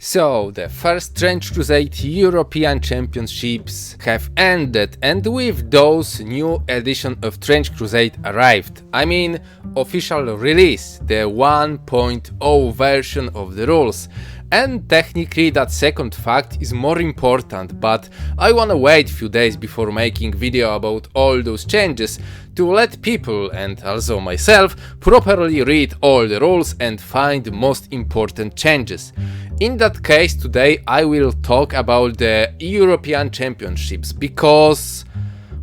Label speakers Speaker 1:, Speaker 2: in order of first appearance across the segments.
Speaker 1: So, the first Trench Crusade European Championships have ended, and with those, new edition of Trench Crusade arrived. I mean, official release, the 1.0 version of the rules. And technically that second fact is more important, but I wanna wait few days before making video about all those changes to let people, and also myself, properly read all the rules and find the most important changes. In that case, today I will talk about the European Championships because,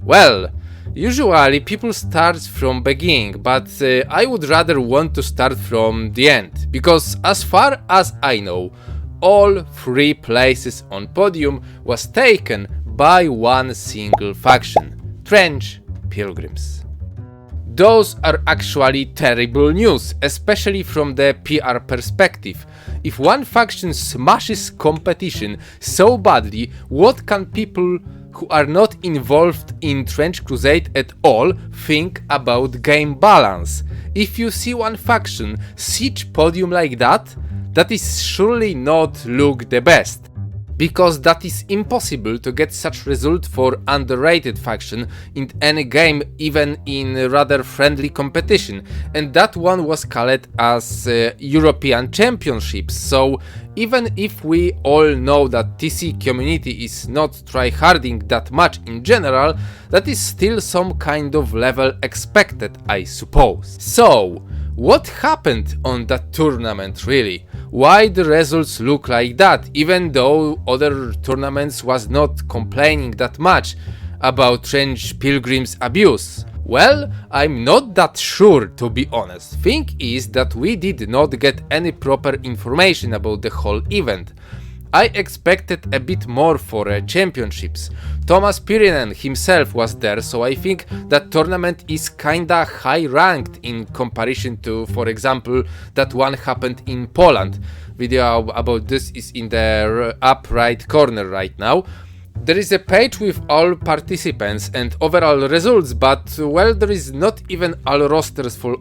Speaker 1: well, usually people start from beginning, but I would rather want to start from the end, because as far as I know, all 3 places on podium was taken by one single faction, Trench Pilgrims. Those are actually terrible news, especially from the PR perspective. If one faction smashes competition so badly, what can people who are not involved in Trench Crusade at all think about game balance? If you see one faction siege podium like that, that is surely not look the best. Because that is impossible to get such result for underrated faction in any game, even in rather friendly competition, and that one was called as European Championships. So even if we all know that TC community is not tryharding that much in general, that is still some kind of level expected, I suppose. So what happened on that tournament really? Why the results look like that, even though other tournaments was not complaining that much about Trench Pilgrims abuse? Well, I'm not that sure, to be honest. Thing is that we did not get any proper information about the whole event. I expected a bit more for championships. Thomas Pirinen himself was there, so I think that tournament is kinda high ranked in comparison to, for example, that one happened in Poland. Video about this is in the up right corner right now. There is a page with all participants and overall results, but well, there is not even all rosters for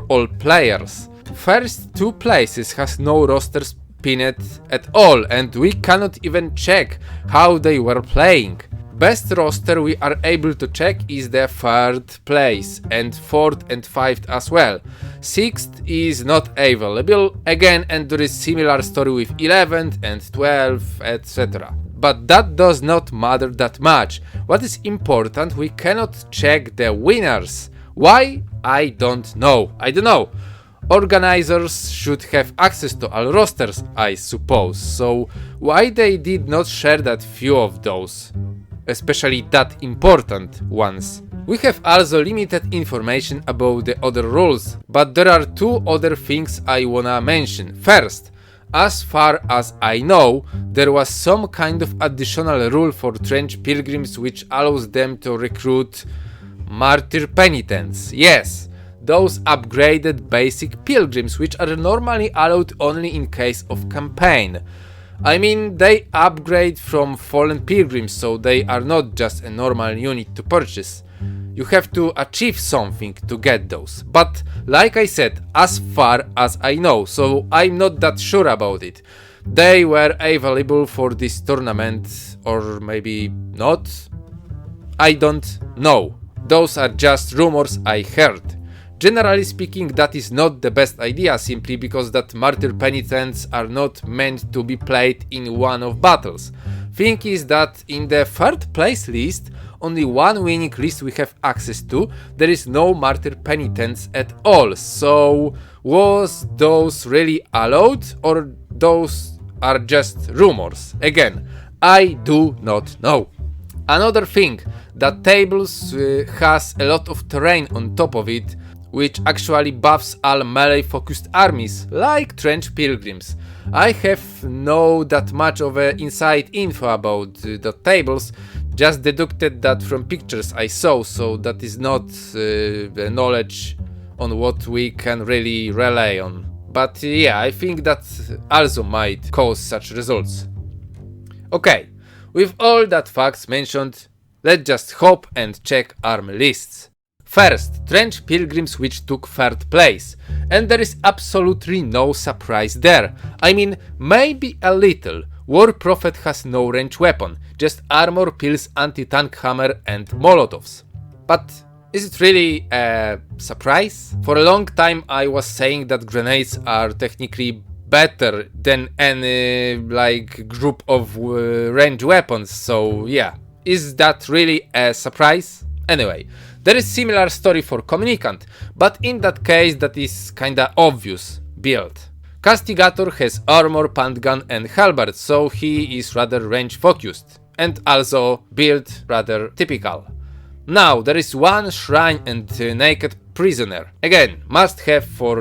Speaker 1: all players. First 2 places has no rosters pinned at all, and we cannot even check how they were playing. Best roster we are able to check is the 3rd place, and 4th and 5th as well. 6th is not available again, and there is similar story with 11th and 12th, etc. But that does not matter that much. What is important, we cannot check the winners. Why? I don't know. Organizers should have access to all rosters, I suppose, so why they did not share that few of those, especially that important ones? We have also limited information about the other rules, but there are 2 other things I wanna mention. First, as far as I know, there was some kind of additional rule for Trench Pilgrims which allows them to recruit Martyr Penitents. Yes, those upgraded basic pilgrims which are normally allowed only in case of campaign. I mean, they upgrade from fallen pilgrims, so they are not just a normal unit to purchase. You have to achieve something to get those. But like I said, as far as I know, so I'm not that sure about it. They were available for this tournament, or maybe not? I don't know. Those are just rumors I heard. Generally speaking, that is not the best idea, simply because that Martyr Penitents are not meant to be played in one of battles. Thing is that in the 3rd place list, only one winning list we have access to, there is no Martyr Penitents at all. So was those really allowed, or those are just rumors? Again, I do not know. Another thing, that tables has a lot of terrain on top of it, which actually buffs all melee focused armies, like Trench Pilgrims. I have no that much of inside info about the tables, just deducted that from pictures I saw, so that is not the knowledge on what we can really rely on. But yeah, I think that also might cause such results. Okay, with all that facts mentioned, let's just hop and check army lists. First, Trench Pilgrims, which took 3rd place, and there is absolutely no surprise there. I mean, maybe a little. War Prophet has no range weapon, just armor, pills, anti-tank hammer and molotovs. But is it really a surprise? For a long time I was saying that grenades are technically better than any group of range weapons, so yeah. Is that really a surprise? Anyway, there is similar story for Communicant, but in that case that is kinda obvious build. Castigator has armor, puntgun and halberd, so he is rather range focused, and also build rather typical. Now there is one shrine and naked prisoner. Again, must have for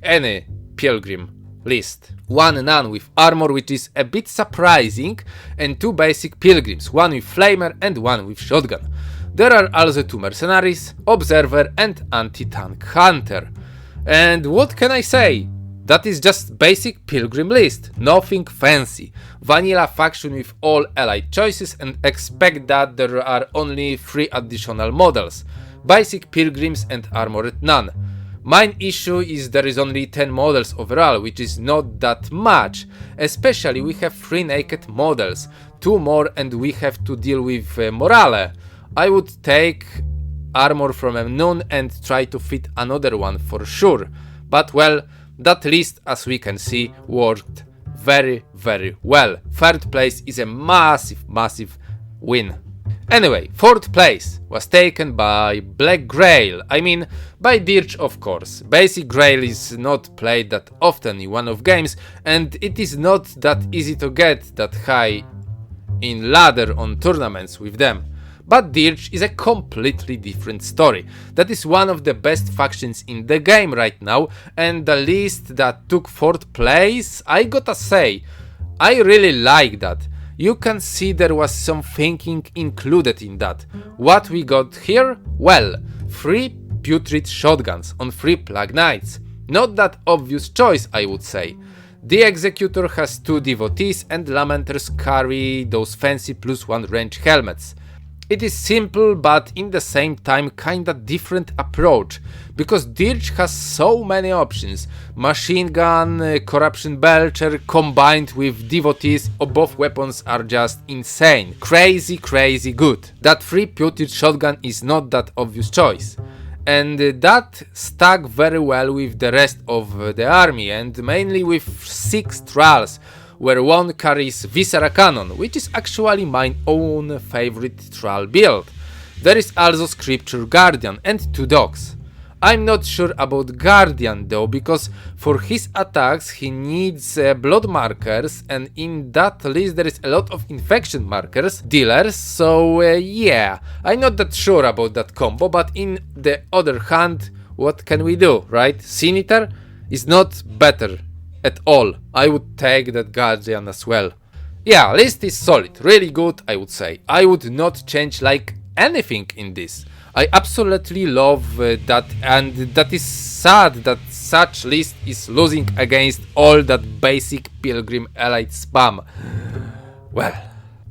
Speaker 1: any pilgrim list. One nun with armor, which is a bit surprising, and 2 basic pilgrims, one with flamer and one with shotgun. There are also 2 mercenaries, observer and anti-tank hunter. And what can I say? That is just basic pilgrim list, nothing fancy. Vanilla faction with all allied choices, and expect that there are only 3 additional models. Basic pilgrims and armored nun. Main issue is there is only 10 models overall, which is not that much. Especially we have 3 naked models, 2 more and we have to deal with morale. I would take armor from a nun and try to fit another one for sure. But well, that list, as we can see, worked very well. 3rd place is a massive win. Anyway, 4th place was taken by Black Grail, I mean by Dirge of course. Basic Grail is not played that often in Wargames, and it is not that easy to get that high in ladder on tournaments with them. But Dirge is a completely different story. That is one of the best factions in the game right now, and the list that took 4th place, I gotta say, I really like that. You can see there was some thinking included in that. What we got here? Well, 3 putrid shotguns on 3 Plague Knights. Not that obvious choice, I would say. The Executor has 2 devotees and Lamenters carry those fancy +1 range helmets. It is simple, but in the same time kinda different approach, because Dirge has so many options. Machine gun, corruption belcher combined with devotees, both weapons are just insane. Crazy good. That 3 putrid shotgun is not that obvious choice. And that stuck very well with the rest of the army, and mainly with 6 Thralls, where one carries Viscera Cannon, which is actually my own favorite Thrall build. There is also Scripture Guardian and 2 dogs. I'm not sure about Guardian though, because for his attacks he needs blood markers, and in that list there is a lot of infection markers, dealers, so yeah, I'm not that sure about that combo, but in the other hand, what can we do, right? Scimitar is not better at all. I would take that Guardian as well. Yeah, list is solid, really good, I would say. I would not change anything in this. I absolutely love that, and that is sad that such list is losing against all that basic Pilgrim Elite spam. Well,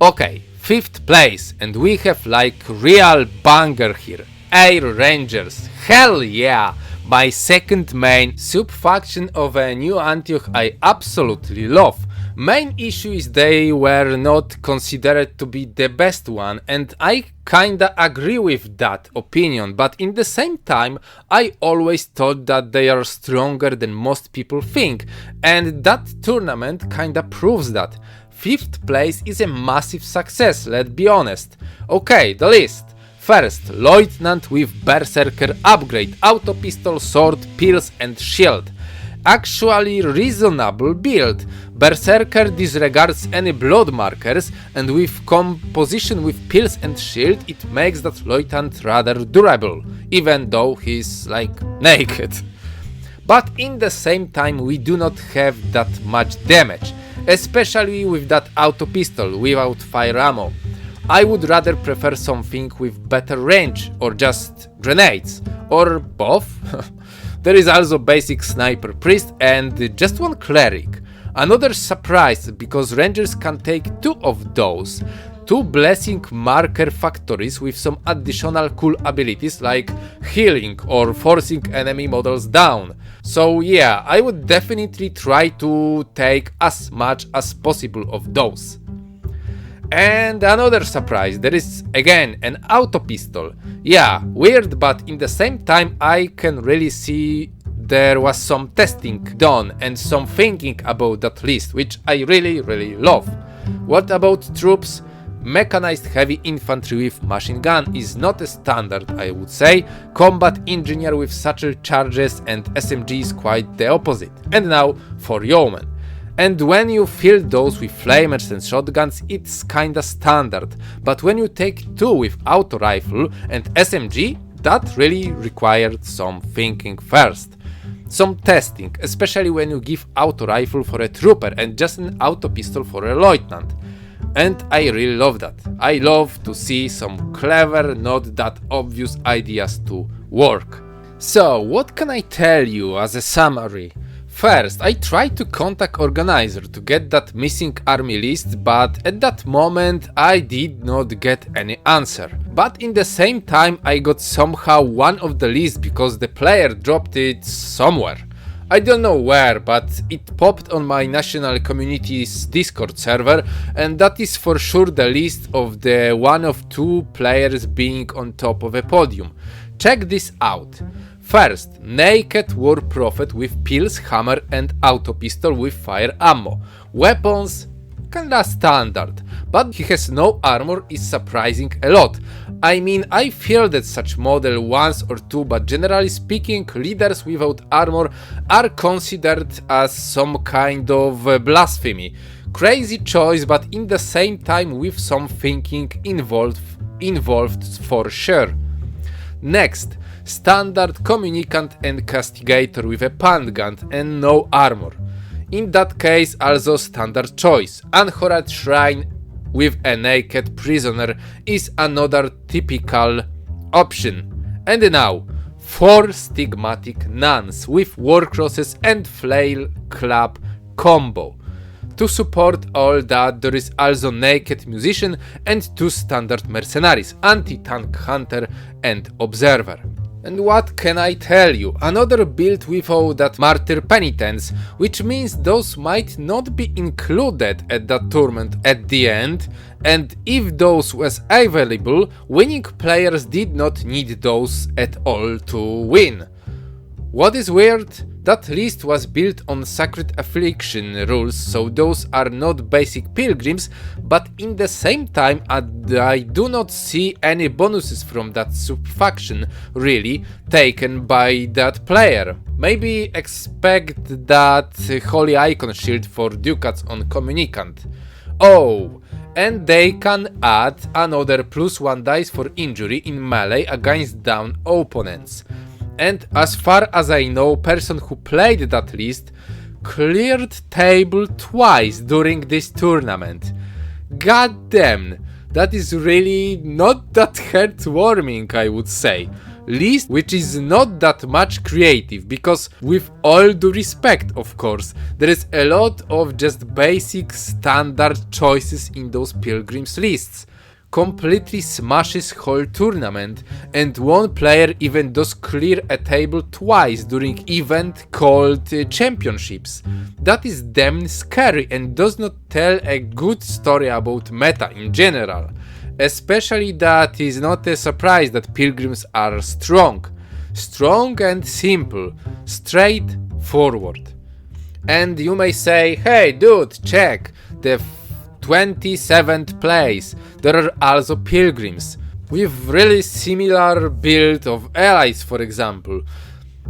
Speaker 1: okay, 5th place, and we have real banger here. Air Rangers, hell yeah! My 2nd main sub-faction of a new Antioch I absolutely love. Main issue is they were not considered to be the best one, and I kinda agree with that opinion, but in the same time I always thought that they are stronger than most people think, and that tournament kinda proves that. 5th place is a massive success, let's be honest. Okay, the list. First, Lieutenant with Berserker upgrade, auto pistol, sword, pills and shield. Actually reasonable build. Berserker disregards any blood markers, and with composition with pills and shield it makes that Lieutenant rather durable, even though he's naked. But in the same time we do not have that much damage, especially with that auto pistol without fire ammo. I would rather prefer something with better range, or just grenades, or both. There is also basic sniper priest and just 1 cleric. Another surprise, because rangers can take 2 of those. 2 blessing marker factories with some additional cool abilities like healing or forcing enemy models down. So yeah, I would definitely try to take as much as possible of those. And another surprise, there is again an auto pistol. Yeah, weird, but in the same time I can really see there was some testing done and some thinking about that list, which I really love. What about troops? Mechanized heavy infantry with machine gun is not a standard, I would say. Combat engineer with satchel charges and SMG is quite the opposite. And now for yeomen. And when you fill those with flamers and shotguns, it's kinda standard. But when you take 2 with auto rifle and SMG, that really required some thinking first. Some testing, especially when you give auto rifle for a trooper and just an auto pistol for a lieutenant. And I really love that. I love to see some clever, not that obvious ideas to work. So, what can I tell you as a summary? First, I tried to contact organizer to get that missing army list, but at that moment I did not get any answer. But in the same time I got somehow one of the lists because the player dropped it somewhere. I don't know where, but it popped on my national community's Discord server, and that is for sure the list of the one of 2 players being on top of a podium. Check this out. First, naked war prophet with pills, hammer and auto pistol with fire ammo. Weapons, kinda standard, but he has no armor is surprising a lot. I mean, I fielded such model once or 2, but generally speaking, leaders without armor are considered as some kind of blasphemy. Crazy choice, but in the same time with some thinking involved for sure. Next, standard communicant and castigator with a pant gun and no armor. In that case also standard choice. Anchored shrine with a naked prisoner is another typical option. And now, 4 stigmatic nuns with war crosses and flail club combo. To support all that, there is also naked musician and 2 standard mercenaries, anti-tank hunter and observer. And what can I tell you? Another build without that Martyr Penitents, which means those might not be included at that tournament at the end, and if those was available, winning players did not need those at all to win. What is weird? That list was built on Sacred Affliction rules, so those are not basic pilgrims, but in the same time I do not see any bonuses from that sub-faction really taken by that player. Maybe expect that Holy Icon shield for ducats on Communicant. Oh, and they can add another +1 dice for injury in melee against down opponents. And as far as I know, person who played that list cleared table twice during this tournament. God damn, that is really not that heartwarming, I would say. List which is not that much creative, because with all due respect, of course, there is a lot of just basic standard choices in those pilgrims lists. Completely smashes whole tournament, and one player even does clear a table twice during event called Championships. That is damn scary and does not tell a good story about meta in general. Especially that is not a surprise that pilgrims are strong. Strong and simple, straightforward. And you may say, hey dude, check, the 27th place. There are also pilgrims with really similar build of allies, for example,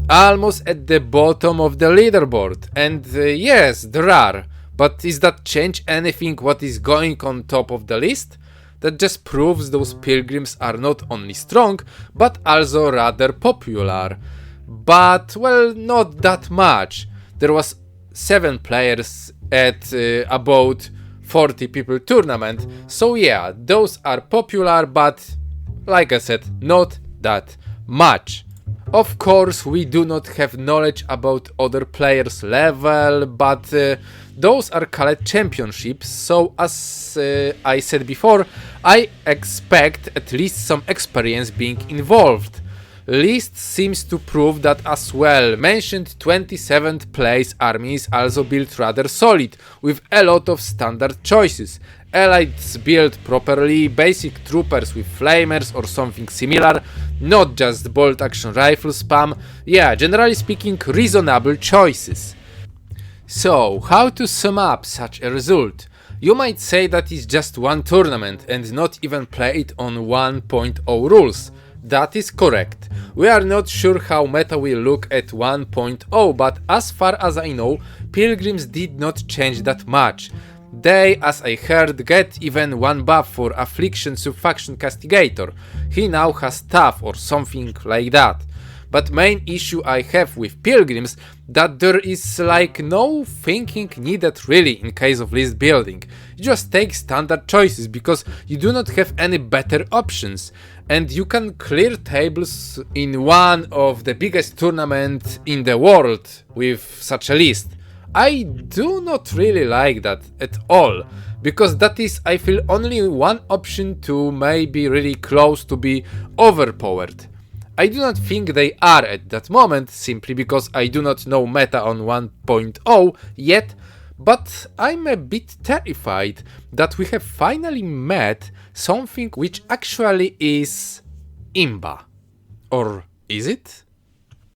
Speaker 1: almost at the bottom of the leaderboard. And yes, there are, but is that change anything what is going on top of the list? That just proves those pilgrims are not only strong, but also rather popular. But well, not that much. There was 7 players at about 40 people tournament, so yeah, those are popular, but like I said, not that much. Of course, we do not have knowledge about other players' level, but Those are called championships, so as I said before, I expect at least some experience being involved. List seems to prove that as well. Mentioned 27th place army is also built rather solid, with a lot of standard choices. Elites built properly, basic troopers with flamers or something similar, not just bolt action rifle spam. Yeah, generally speaking, reasonable choices. So, how to sum up such a result? You might say that it's just one tournament and not even played on 1.0 rules. That is correct. We are not sure how meta will look at 1.0, but as far as I know, Pilgrims did not change that much. They, as I heard, get even one buff for Affliction Subfaction Castigator. He now has Tough or something like that. But main issue I have with Pilgrims that there is like no thinking needed really in case of list building. You just take standard choices because you do not have any better options. And you can clear tables in one of the biggest tournaments in the world with such a list. I do not really like that at all, because that is, I feel, only one option to maybe really close to be overpowered. I do not think they are at that moment, simply because I do not know meta on 1.0 yet, but I'm a bit terrified that we have finally met something which actually is imba. Or is it?